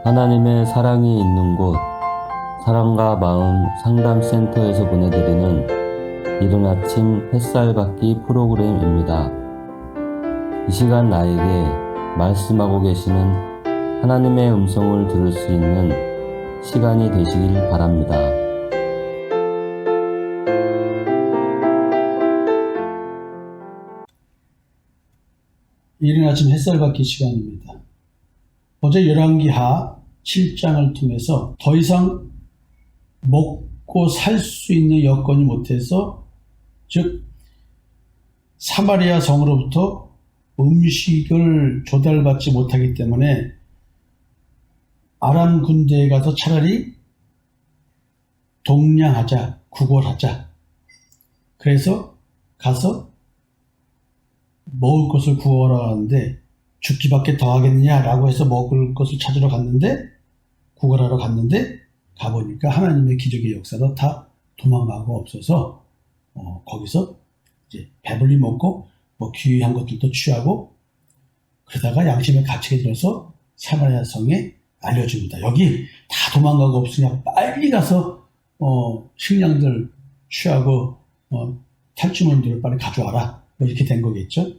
하나님의 사랑이 있는 곳, 사랑과 마음 상담센터에서 보내드리는 이른 아침 햇살 받기 프로그램입니다. 이 시간 나에게 말씀하고 계시는 하나님의 음성을 들을 수 있는 시간이 되시길 바랍니다. 이른 아침 햇살 받기 시간입니다. 어제 열왕기하 7장을 통해서 더 이상 먹고 살 수 있는 여건이 못해서, 즉 사마리아 성으로부터 음식을 조달받지 못하기 때문에 아람 군대에 가서 차라리 동량하자, 구걸하자. 그래서 가서 먹을 것을 구하러 가는데 죽기밖에 더 하겠느냐라고 해서 먹을 것을 찾으러 갔는데, 구걸하러 갔는데 가보니까 하나님의 기적의 역사로 다 도망가고 없어서 거기서 이제 배불리 먹고 귀한 것들도 취하고, 그러다가 양심의 갇히게 들어서 사마리아 성에 알려줍니다. 여기 다 도망가고 없으니까 빨리 가서 식량들 취하고 탈주물들을 빨리 가져와라. 이렇게 된 거겠죠.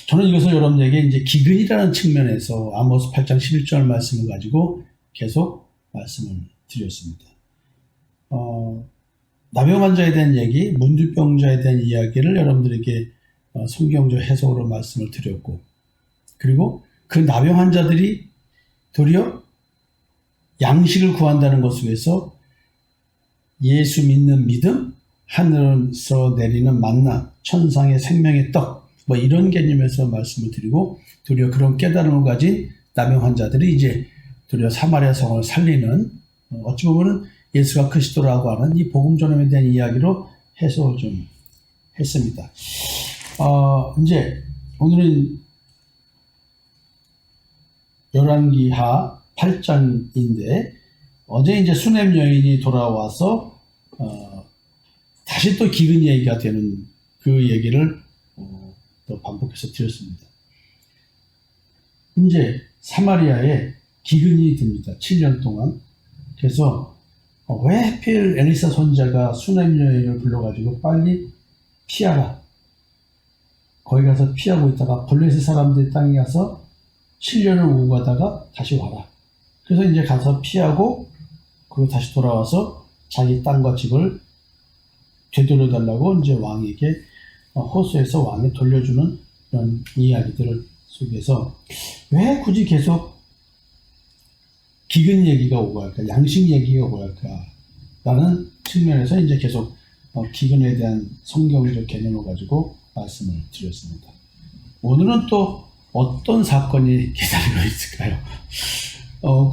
저는 이것을 여러분에게 이제 기근이라는 측면에서 아모스 8장 11절 말씀을 가지고 계속 말씀을 드렸습니다. 나병 환자에 대한 얘기, 문둥병자에 대한 이야기를 여러분들에게 성경적 해석으로 말씀을 드렸고, 그리고 그 나병 환자들이 도리어 양식을 구한다는 것 속에서 예수 믿는 믿음, 하늘에서 내리는 만나, 천상의 생명의 떡, 이런 개념에서 말씀을 드리고, 도리어 그런 깨달음을 가진 나병 환자들이 이제 도리어 사마리아 성을 살리는, 어찌 보면 예수가 그리스도라고 하는 이 복음 전함에 대한 이야기로 해석을 좀 했습니다. 이제 오늘은 열왕기하 8장인데, 어제 이제 수넴 여인이 돌아와서 다시 또 기근 얘기가 되는 그 얘기를 또 반복해서 드렸습니다. 이제 사마리아에 기근이 듭니다. 7년 동안. 그래서 왜 하필 엘리사 선자가 수넴 여인을 불러가지고 빨리 피하라. 거기 가서 피하고 있다가 블레셋 사람들 땅에 가서 7년을 오고 가다가 다시 와라. 그래서 이제 가서 피하고, 그리고 다시 돌아와서 자기 땅과 집을 되돌려달라고 이제 왕에게 호소해서 왕에 돌려주는 이런 이야기들 속에서 왜 굳이 계속 기근 얘기가 오고 할까, 양식 얘기가 오고 할까 라는 측면에서 이제 계속 기근에 대한 성경적 개념을 가지고 말씀을 드렸습니다. 오늘은 또 어떤 사건이 기다리고 있을까요?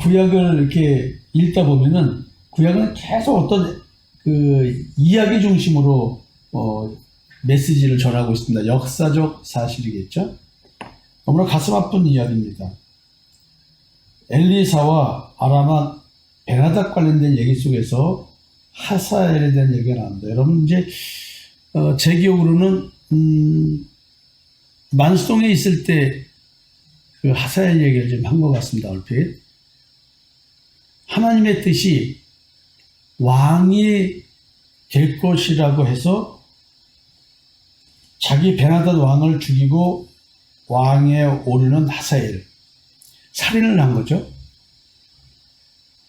구약을 이렇게 읽다 보면은 구약은 계속 어떤 그 이야기 중심으로 메시지를 전하고 있습니다. 역사적 사실이겠죠? 너무나 가슴 아픈 이야기입니다. 엘리사와 아람아 베나닥 관련된 얘기 속에서 하사엘에 대한 얘기가 나옵니다. 여러분 이제 제 기억으로는 만수동에 있을 때 그 하사엘 얘기를 좀 한 것 같습니다. 얼핏 하나님의 뜻이 왕이 될 것이라고 해서 자기 베나닷 왕을 죽이고 왕에 오르는 하사엘, 살인을 한 거죠.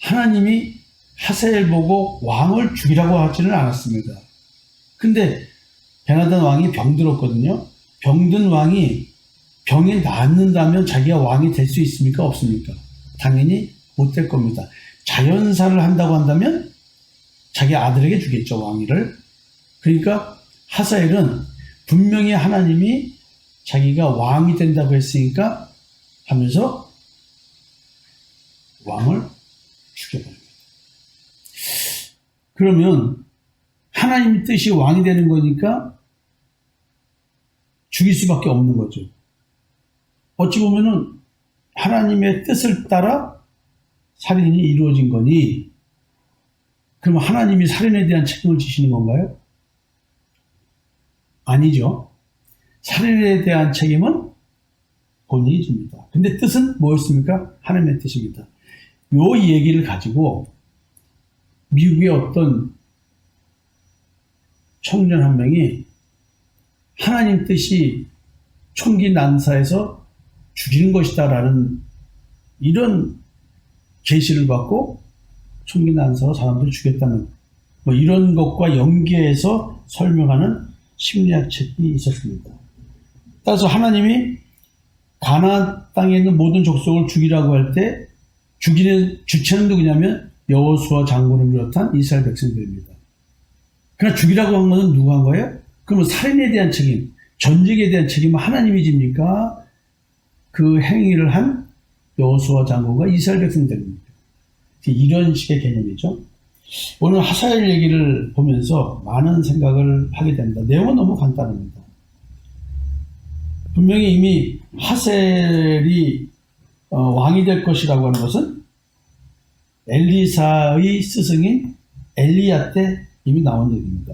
하나님이 하사엘 보고 왕을 죽이라고 하지는 않았습니다. 근데 베나닷 왕이 병들었거든요. 병든 왕이 병이 낫는다면 자기가 왕이 될 수 있습니까? 없습니까? 당연히 못 될 겁니다. 자연사를 한다고 한다면 자기 아들에게 주겠죠, 왕위를. 그러니까 하사엘은 분명히 하나님이 자기가 왕이 된다고 했으니까 하면서 왕을 죽여버립니다. 그러면 하나님의 뜻이 왕이 되는 거니까 죽일 수밖에 없는 거죠. 어찌 보면은 하나님의 뜻을 따라 살인이 이루어진 거니, 그럼 하나님이 살인에 대한 책임을 지시는 건가요? 아니죠. 살인에 대한 책임은 본인이 집니다. 근데 뜻은 뭐였습니까? 하나님의 뜻입니다. 요 얘기를 가지고 미국의 어떤 청년 한 명이 하나님 뜻이 총기 난사에서 죽이는 것이다라는 이런 계시를 받고 총기 난사로 사람들을 죽였다는 뭐 이런 것과 연계해서 설명하는 심리학 책이 있었습니다. 따라서 하나님이 가나안 땅에 있는 모든 족속을 죽이라고 할 때 죽이는 주체는 누구냐면 여호수아 장군을 비롯한 이스라엘 백성들입니다. 그러나 죽이라고 한 것은 누가 한 거예요? 그러면 살인에 대한 책임, 전쟁에 대한 책임은 하나님이 집니까? 그 행위를 한 여호수아 장군과 이스라엘 백성들입니다. 이런 식의 개념이죠. 오늘 하사엘 얘기를 보면서 많은 생각을 하게 됩니다. 내용은 너무 간단합니다. 분명히 이미 하셀이 왕이 될 것이라고 하는 것은 엘리사의 스승인 엘리야 때 이미 나온 얘기입니다.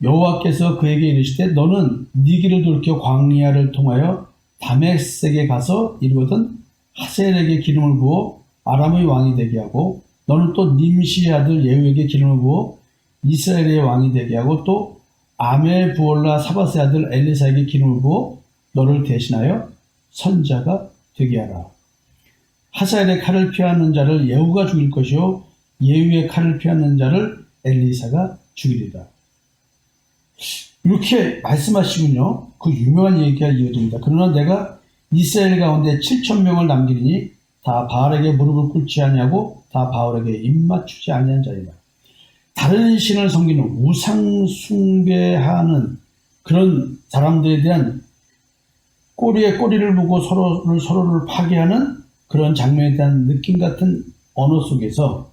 여호와께서 그에게 이르시되 너는 네 길을 돌이켜 광야를 통하여 다메섹에 가서 이르거든 하셀에게 기름을 부어 아람의 왕이 되게 하고 너는 또 님시의 아들 예후에게 기름을 부어 이스라엘의 왕이 되게 하고 또 아메부올라 사바스의 아들 엘리사에게 기름을 부어 너를 대신하여 선자가 되게 하라. 하사엘의 칼을 피하는 자를 예후가 죽일 것이요 예후의 칼을 피하는 자를 엘리사가 죽이리라. 이렇게 말씀하시군요. 그 유명한 얘기가 이어집니다. 그러나 내가 이스라엘 가운데 7,000명을 남기리니 다 바알에게 무릎을 꿇지 아니하고 다 바알에게 입맞추지 아니한 자이라. 다른 신을 섬기는 우상 숭배하는 그런 사람들에 대한 꼬리에 꼬리를 무고 서로를 파괴하는 그런 장면에 대한 느낌 같은 언어 속에서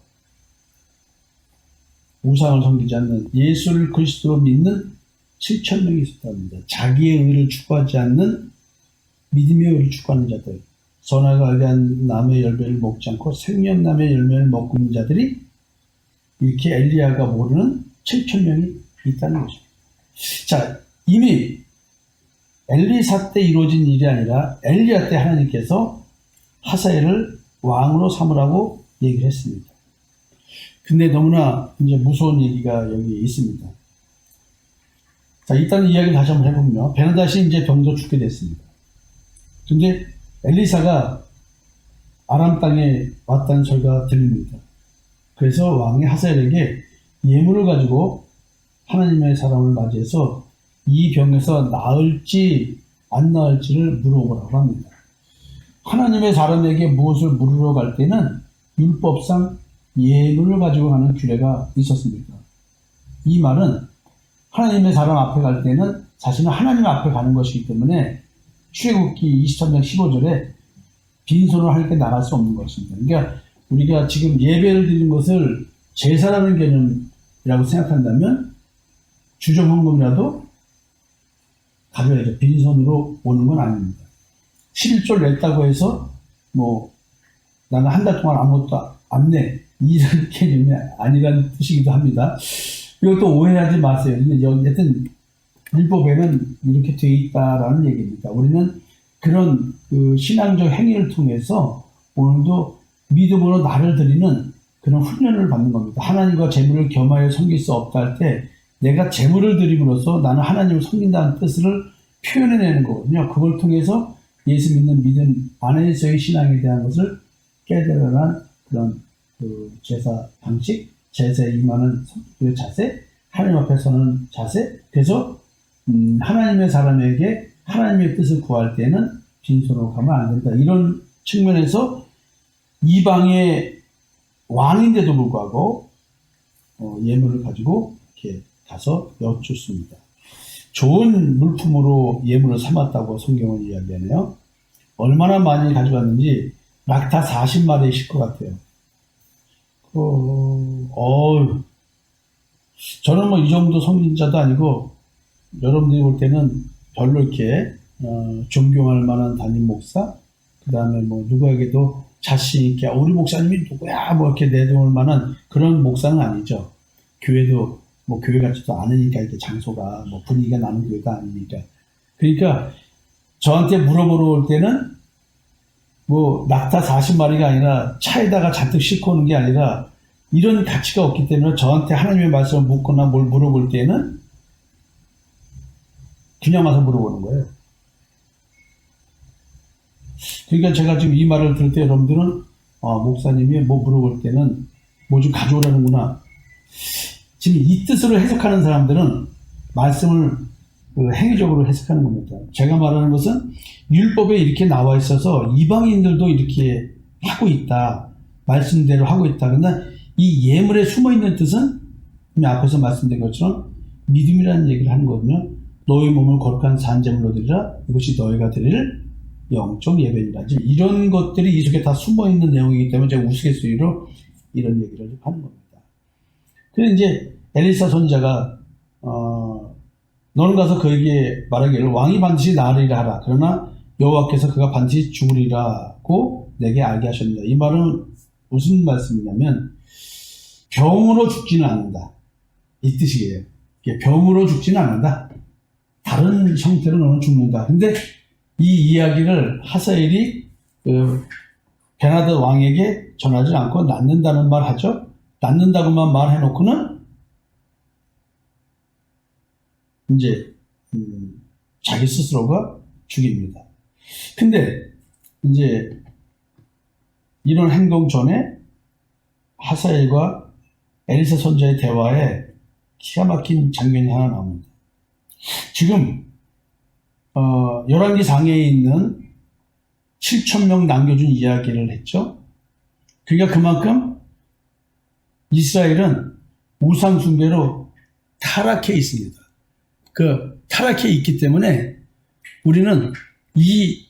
우상을 섬기지 않는 예수를 그리스도로 믿는 7,000명이 있었답니다. 자기의 의를 추구하지 않는 믿음의 의를 추구하는 자들, 선악을 알게 한 나무의 열매를 먹지 않고 생명나무의 열매를 먹고 있는 자들이 이렇게 엘리야가 모르는 7,000명이 있다는 거죠. 자, 이미 엘리사 때 이루어진 일이 아니라 엘리야 때 하나님께서 하사엘을 왕으로 삼으라고 얘기를 했습니다. 근데 너무나 이제 무서운 얘기가 여기 있습니다. 자, 일단 이야기를 다시 한번 해보면요. 베나다시 이제 병도 죽게 됐습니다. 근데 엘리사가 아람 땅에 왔다는 소리가 들립니다. 그래서 왕이 하사엘에게 예물을 가지고 하나님의 사람을 맞이해서 이 병에서 나을지 안 나을지를 물어보라고 합니다. 하나님의 사람에게 무엇을 물으러 갈 때는 율법상 예물을 가지고 가는 규례가 있었습니다. 이 말은 하나님의 사람 앞에 갈 때는 자신은 하나님 앞에 가는 것이기 때문에 출애굽기 23장 15절에 빈손으로 하나님께 나갈 수 없는 것입니다. 그러니까 우리가 지금 예배를 드리는 것을 제사라는 개념이라고 생각한다면 주정헌금이라도 가져야죠. 빈손으로 오는 건 아닙니다. 11조를 냈다고 해서 뭐 나는 한 달 동안 아무것도 안 내. 이런 개념이 아니라는 뜻이기도 합니다. 이것도 오해하지 마세요. 근데 여튼 율법에는 이렇게 되어 있다라는 얘기입니다. 우리는 그런 그 신앙적 행위를 통해서 오늘도 믿음으로 나를 드리는 그런 훈련을 받는 겁니다. 하나님과 재물을 겸하여 섬길 수 없다 할 때 내가 재물을 드림으로써 나는 하나님을 섬긴다는 뜻을 표현해내는 거거든요. 그걸 통해서 예수 믿는 믿음 안에서의 신앙에 대한 것을 깨달아난 그런 그 제사 방식, 제사에 임하는 그 자세, 하나님 앞에 서는 자세. 그래서 하나님의 사람에게 하나님의 뜻을 구할 때는 빈손으로 가면 안 된다. 이런 측면에서 이방의 왕인데도 불구하고 예물을 가지고 이렇게 가서 여쭙습니다. 좋은 물품으로 예물을 삼았다고 성경은 이야기하네요. 얼마나 많이 가져갔는지 낙타 40마리에 실 것 같아요. 저는 뭐 이 정도 성인자도 아니고 여러분들이 볼 때는 별로 이렇게 존경할 만한 담임 목사, 그 다음에 뭐 누구에게도 자신 있게 우리 목사님이 누구야 뭐 이렇게 내놓을 만한 그런 목사는 아니죠. 교회도 뭐 교회 같지도 않으니까 이렇게 장소가 뭐 분위기가 나는 교회가 아니니까. 그러니까 저한테 물어보러 올 때는 뭐 낙타 40마리가 아니라 차에다가 잔뜩 싣고 오는 게 아니라 이런 가치가 없기 때문에 저한테 하나님의 말씀을 묻거나 뭘 물어볼 때에는 그냥 와서 물어보는 거예요. 그러니까 제가 지금 이 말을 들을 때 여러분들은 목사님이 뭐 물어볼 때는 뭐 좀 가져오라는구나. 지금 이 뜻으로 해석하는 사람들은 말씀을 행위적으로 해석하는 겁니다. 제가 말하는 것은 율법에 이렇게 나와 있어서 이방인들도 이렇게 하고 있다. 말씀대로 하고 있다. 그런데 이 예물에 숨어 있는 뜻은 앞에서 말씀드린 것처럼 믿음이라는 얘기를 하는 거거든요. 너희 몸을 거룩한 산제물로 드리라. 이것이 너희가 드릴 영적 예배니라. 이런 것들이 이 속에 다 숨어 있는 내용이기 때문에 제가 우스갯소리로 이런 얘기를 하는 겁니다. 그래서 이제 엘리사 선지자가 너는 가서 그에게 말하기를 왕이 반드시 나으리라 하라. 그러나 여호와께서 그가 반드시 죽으리라고 내게 알게 하셨습니다. 이 말은 무슨 말씀이냐면 병으로 죽지는 않는다. 이 뜻이에요. 병으로 죽지는 않는다. 다른 형태로 너는 죽는다. 근데 이 이야기를 하사엘이 베나드 왕에게 전하지 않고 낫는다는 말 하죠. 낫는다고만 말해놓고는 이제 자기 스스로가 죽입니다. 근데 이제 이런 행동 전에 하사엘과 엘리사 선지자의 대화에 기가 막힌 장면이 하나 나옵니다. 지금 열왕기 상해에 있는 7,000명 남겨준 이야기를 했죠. 그러니까 그만큼 이스라엘은 우상 숭배로 타락해 있습니다. 그 타락해 있기 때문에 우리는 이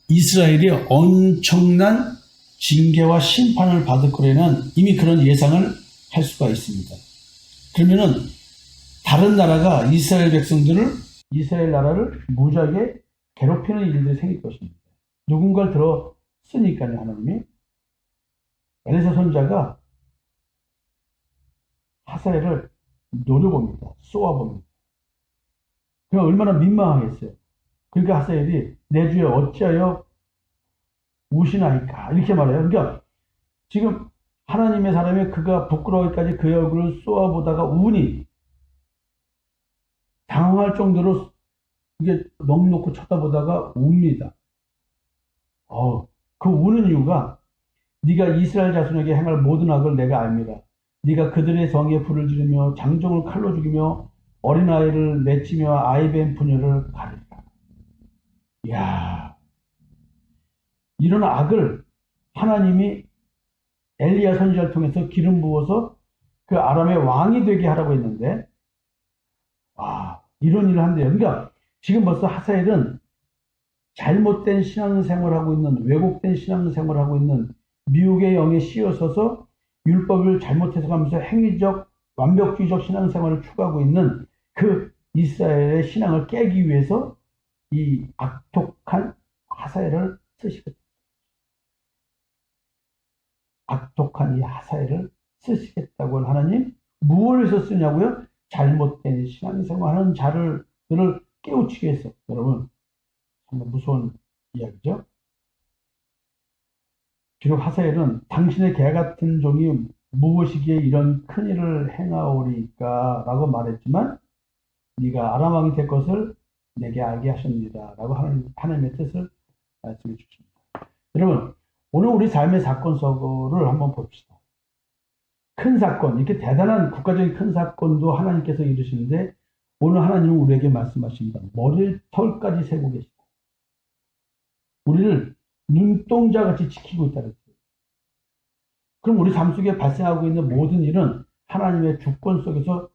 이스라엘이 엄청난 징계와 심판을 받을 거라는 이미 그런 예상을 할 수가 있습니다. 그러면은 다른 나라가 이스라엘 백성들을 이스라엘 나라를 무지하게 괴롭히는 일들이 생길 것입니다. 누군가를 들어 쓰니까요, 하나님이. 엘리사 선지자가 하사엘을 노려봅니다. 쏘아봅니다. 그가 얼마나 민망하겠어요. 그러니까 하사엘이 내 주에 어찌하여 우시나이까 이렇게 말해요. 그러니까 지금 하나님의 사람이 그가 부끄러워까지 그의 얼굴을 쏘아보다가 우니 당황할 정도로 이게 넋 놓고 쳐다보다가 웁니다. 그 우는 이유가 네가 이스라엘 자손에게 행할 모든 악을 내가 압니다. 네가 그들의 성에 불을 지르며 장정을 칼로 죽이며 어린아이를 맺히며 아이벤 부녀를 가르리라. 이야, 이런 악을 하나님이 엘리야 선지자를 통해서 기름 부어서 그 아람의 왕이 되게 하라고 했는데 이런 일을 한대요. 그러니까 지금 벌써 하사엘은 잘못된 신앙생활을 하고 있는, 왜곡된 신앙생활을 하고 있는 미혹의 영에 씌어서서 율법을 잘못 해석하면서 행위적, 완벽주의적 신앙생활을 추구하고 있는 그 이스라엘의 신앙을 깨기 위해서 이 악독한 하사엘을 쓰시겠다. 악독한 이 하사엘을 쓰시겠다고 하나님 무엇을 해서 쓰냐고요? 잘못된 신앙생활하는 자들을 깨우치기 위해서. 여러분 정말 무서운 이야기죠. 비록 하사엘은 당신의 개 같은 종이 무엇이기에 이런 큰일을 행하오리까 라고 말했지만 네가 아람 왕이 될 것을 내게 알게 하셨느니라 라고 하나님의 뜻을 말씀해 주십니다. 여러분 오늘 우리 삶의 사건 속을 한번 봅시다. 큰 사건, 이렇게 대단한 국가적인 큰 사건도 하나님께서 이루시는데 오늘 하나님은 우리에게 말씀하십니다. 머리털까지 세고 계시다. 우리를 눈동자같이 지키고 있다 그랬어요. 그럼 우리 삶 속에 발생하고 있는 모든 일은 하나님의 주권 속에서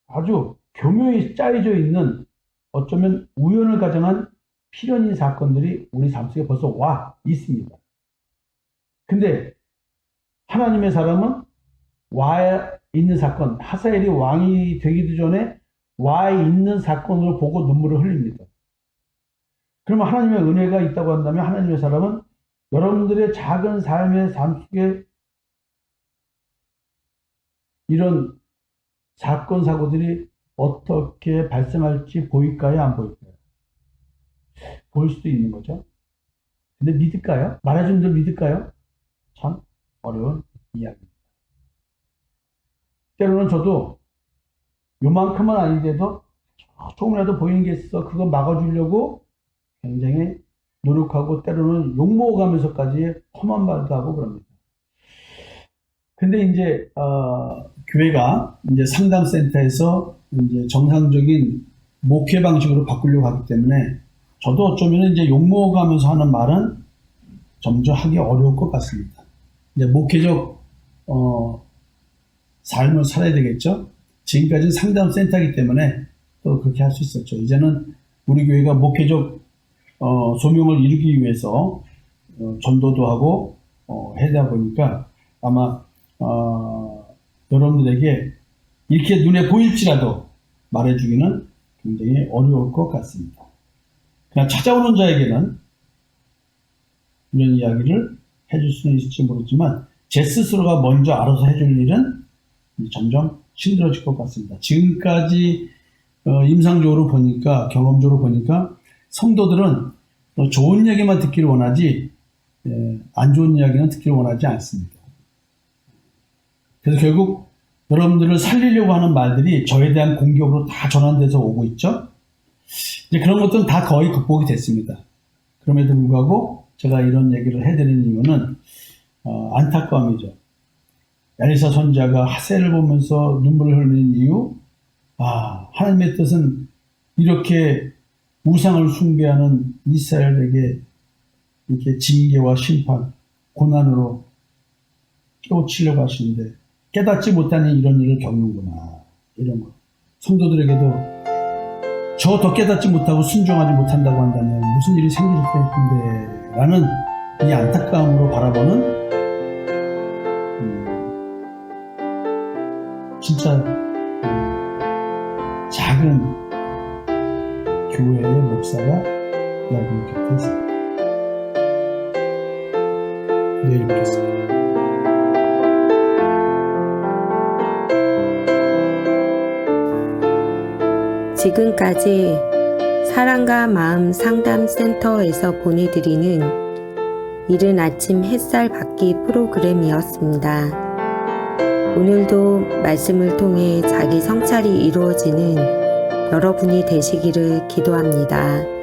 아주 교묘히 짜여져 있는 어쩌면 우연을 가정한 필연인 사건들이 우리 삶 속에 벌써 와 있습니다. 근데 하나님의 사람은 와 있는 사건, 하사엘이 왕이 되기도 전에 와 있는 사건을 보고 눈물을 흘립니다. 그러면 하나님의 은혜가 있다고 한다면 하나님의 사람은 여러분들의 작은 삶의 삶 속에 이런 사건, 사고들이 어떻게 발생할지 보일까요? 안 보일까요? 보일 수도 있는 거죠. 근데 믿을까요? 말해준 대로 믿을까요? 참 어려운 이야기입니다. 때로는 저도 요만큼은 아닌데도 조금이라도 보이는 게 있어 그거 막아주려고 굉장히 노력하고 때로는 욕먹어가면서까지 험한 말도 하고 그럽니다. 근데 이제 교회가 이제 상담센터에서 이제 정상적인 목회 방식으로 바꾸려고 하기 때문에 저도 어쩌면 이제 욕먹어가면서 하는 말은 점점 하기 어려울 것 같습니다. 이제 목회적 삶을 살아야 되겠죠. 지금까지는 상담센터이기 때문에 또 그렇게 할 수 있었죠. 이제는 우리 교회가 목회적 소명을 이루기 위해서 전도도 하고 해야 보니까 아마 여러분들에게 이렇게 눈에 보일지라도 말해주기는 굉장히 어려울 것 같습니다. 그냥 찾아오는 자에게는 이런 이야기를 해줄 수는 있을지 모르지만 제 스스로가 먼저 알아서 해줄 일은 점점 힘들어질 것 같습니다. 지금까지 임상적으로 보니까 경험적으로 보니까 성도들은 좋은 이야기만 듣기를 원하지 안 좋은 이야기는 듣기를 원하지 않습니다. 그래서 결국 여러분들을 살리려고 하는 말들이 저에 대한 공격으로 다 전환돼서 오고 있죠. 이제 그런 것들은 다 거의 극복이 됐습니다. 그럼에도 불구하고 제가 이런 얘기를 해드리는 이유는 안타까움이죠. 엘리사 선지자가 하세를 보면서 눈물을 흘리는 이유, 하나님의 뜻은 이렇게 우상을 숭배하는 이스라엘에게 이렇게 징계와 심판, 고난으로 깨우치려고 하시는데 깨닫지 못하니 이런 일을 겪는구나. 이런 거. 성도들에게도 저 더 깨닫지 못하고 순종하지 못한다고 한다면 무슨 일이 생길 텐데 라는 이 안타까움으로 바라보는 진짜 작은 교회의 목사가 여러분 곁에 있습니다. 내일 뵙겠습니다. 지금까지 사랑과 마음 상담센터에서 보내드리는 이른 아침 햇살 받기 프로그램이었습니다. 오늘도 말씀을 통해 자기 성찰이 이루어지는 여러분이 되시기를 기도합니다.